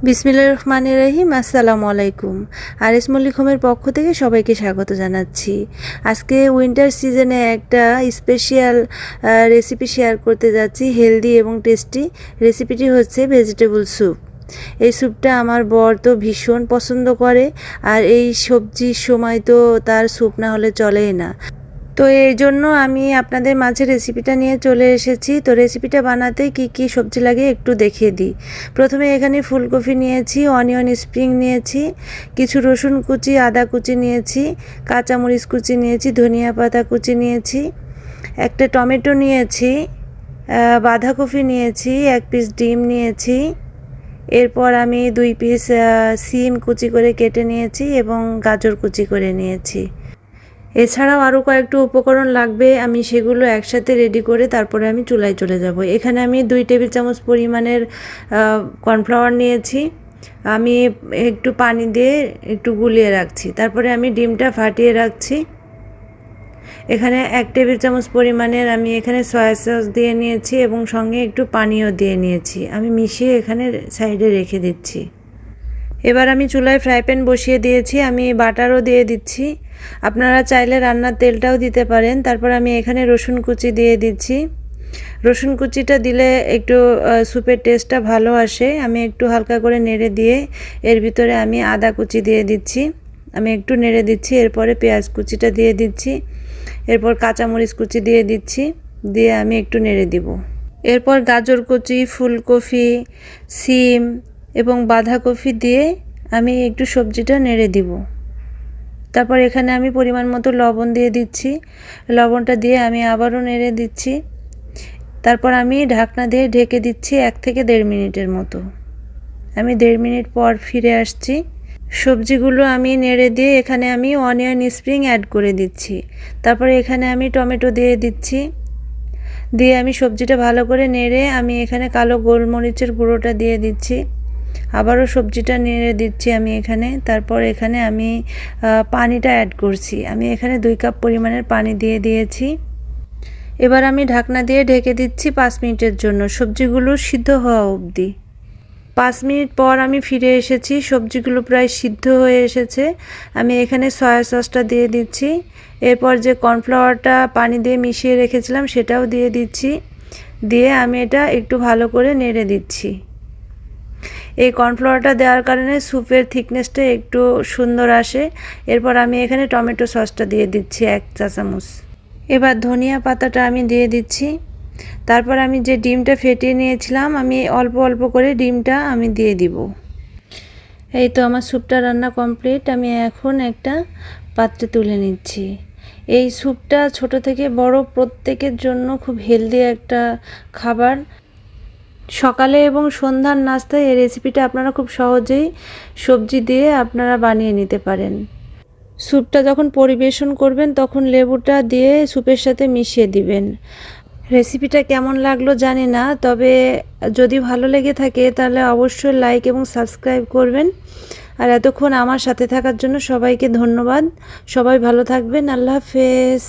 বিসমিল্লাহির রহমানির রহিম। আসসালামু আলাইকুম। আরএস মল্লিক হোমের পক্ষ থেকে সবাইকে স্বাগত জানাচ্ছি। আজকে উইন্টার সিজনে একটা স্পেশাল রেসিপি শেয়ার করতে যাচ্ছি, হেলদি এবং টেস্টি। রেসিপিটি হচ্ছে ভেজিটেবল স্যুপ। এই স্যুপটা আমার বর তো ভীষণ পছন্দ করে, আর এই সবজির সময় তো তার স্যুপ না হলে চলেই না। তো এই জন্য আমি আপনাদের মাঝে রেসিপিটা নিয়ে চলে এসেছি। তো রেসিপিটা বানাতে কি কি সবজি লাগে একটু দেখিয়ে দিই। প্রথমে এখানে ফুলকপি নিয়েছি, অনিয়ন স্প্রিং নিয়েছি, কিছু রসুন কুচি, আদা কুচি নিয়েছি, কাঁচামরিচ কুচি নিয়েছি, ধনিয়া পাতা কুচি নিয়েছি, একটা টমেটো নিয়েছি, বাঁধাকপি নিয়েছি, এক পিস ডিম নিয়েছি, এরপর আমি 2 পিস সিম কুচি করে কেটে নিয়েছি এবং গাজর কুচি করে নিয়েছি। এছাড়াও আরও কয়েকটা উপকরণ লাগবে, আমি সেগুলো একসাথে রেডি করে তারপরে আমি চুলায় চলে যাব। এখানে আমি 2 টেবিল চামচ পরিমাণের কর্নফ্লাওয়ার নিয়েছি, আমি একটু পানি দিয়ে একটু গুলিয়ে রাখছি। তারপরে আমি ডিমটা ফাটিয়ে রাখছি। এখানে 1 টেবিল চামচ পরিমাণের আমি এখানে সয়া সস দিয়ে নিয়েছি এবং সঙ্গে একটু পানিও দিয়ে নিয়েছি, আমি মিশিয়ে এখানে সাইডে রেখে দিচ্ছি। এবার আমি চুলায় ফ্রাই প্যান বসিয়ে দিয়েছি, আমি বাটারও দিয়ে দিচ্ছি, আপনারা চাইলে রান্নার তেলটাও দিতে পারেন। তারপর আমি এখানে রসুন কুচি দিয়ে দিচ্ছি। রসুন কুচিটা দিলে একটু স্যুপের টেস্টটা ভালো আসে। আমি একটু হালকা করে নেড়ে দিয়ে এর ভিতরে আমি আদা কুচি দিয়ে দিচ্ছি, আমি একটু নেড়ে দিচ্ছি। এরপরে পেঁয়াজ কুচিটা দিয়ে দিচ্ছি, এরপর কাঁচামরিচ কুচি দিয়ে দিচ্ছি, দিয়ে আমি একটু নেড়ে দিব। এরপর গাজর কুচি, ফুলকপি, সিম এবং বাঁধাকপি দিয়ে আমি একটু সবজিটা নেড়ে দিব। তারপর এখানে আমি পরিমাণ মতো লবণ দিয়ে দিচ্ছি, লবণটা দিয়ে আমি আবারও নেড়ে দিচ্ছি। তারপর আমি ঢাকনা দিয়ে ঢেকে দিচ্ছি 1 থেকে 1.5 মিনিটের মতো। আমি 1.5 মিনিট পর ফিরে আসছি। সবজিগুলো আমি নেড়ে দিয়ে এখানে আমি অনিয়ন স্প্রিং অ্যাড করে দিচ্ছি। তারপরে এখানে আমি টমেটো দিয়ে দিচ্ছি, দিয়ে আমি সবজিটা ভালো করে নেড়ে আমি এখানে কালো গোলমরিচের গুঁড়োটা দিয়ে দিচ্ছি, আবারও সবজিটা নেড়ে দিচ্ছি আমি এখানে। তারপর এখানে আমি পানিটা অ্যাড করছি, আমি এখানে 2 কাপ পরিমাণের পানি দিয়ে দিয়েছি। এবার আমি ঢাকনা দিয়ে ঢেকে দিচ্ছি 5 মিনিটের জন্য, সবজিগুলো সিদ্ধ হওয়া অবধি। 5 মিনিট পর আমি ফিরে এসেছি, সবজিগুলো প্রায় সিদ্ধ হয়ে এসেছে। আমি এখানে সয়া সসটা দিয়ে দিচ্ছি, এরপর যে কর্নফ্লাওয়ারটা পানি দিয়ে মিশিয়ে রেখেছিলাম সেটাও দিয়ে দিচ্ছি, দিয়ে আমি এটা একটু ভালো করে নেড়ে দিচ্ছি। এই কর্নফ্লাওয়ারটা দেওয়ার কারণে স্যুপের থিকনেসটা একটু সুন্দর আসে। এরপর আমি এখানে টমেটো সসটা দিয়ে দিচ্ছি 1 চা চামচ। এবার ধনিয়া পাতাটা আমি দিয়ে দিচ্ছি। তারপর আমি যে ডিমটা ফেটিয়ে নিয়েছিলাম, আমি অল্প অল্প করে ডিমটা আমি দিয়ে দিব। এই তো আমার স্যুপটা রান্না কমপ্লিট, আমি এখন একটা পাত্রে তুলে নিচ্ছি। এই স্যুপটা ছোট থেকে বড় প্রত্যেকের জন্য খুব হেলদি একটা খাবার। সকালে এবং সন্ধ্যার নাস্তায় এই রেসিপিটা আপনারা খুব সহজেই সবজি দিয়ে আপনারা বানিয়ে নিতে পারেন। স্যুপটা যখন পরিবেশন করবেন তখন লেবুটা দিয়ে স্যুপের সাথে মিশিয়ে দিবেন। রেসিপিটা কেমন লাগলো জানি না, তবে যদি ভালো লেগে থাকে তাহলে অবশ্যই লাইক এবং সাবস্ক্রাইব করবেন। আর এতক্ষণ আমার সাথে থাকার জন্য সবাইকে ধন্যবাদ। সবাই ভালো থাকবেন। আল্লাহ হাফেজ।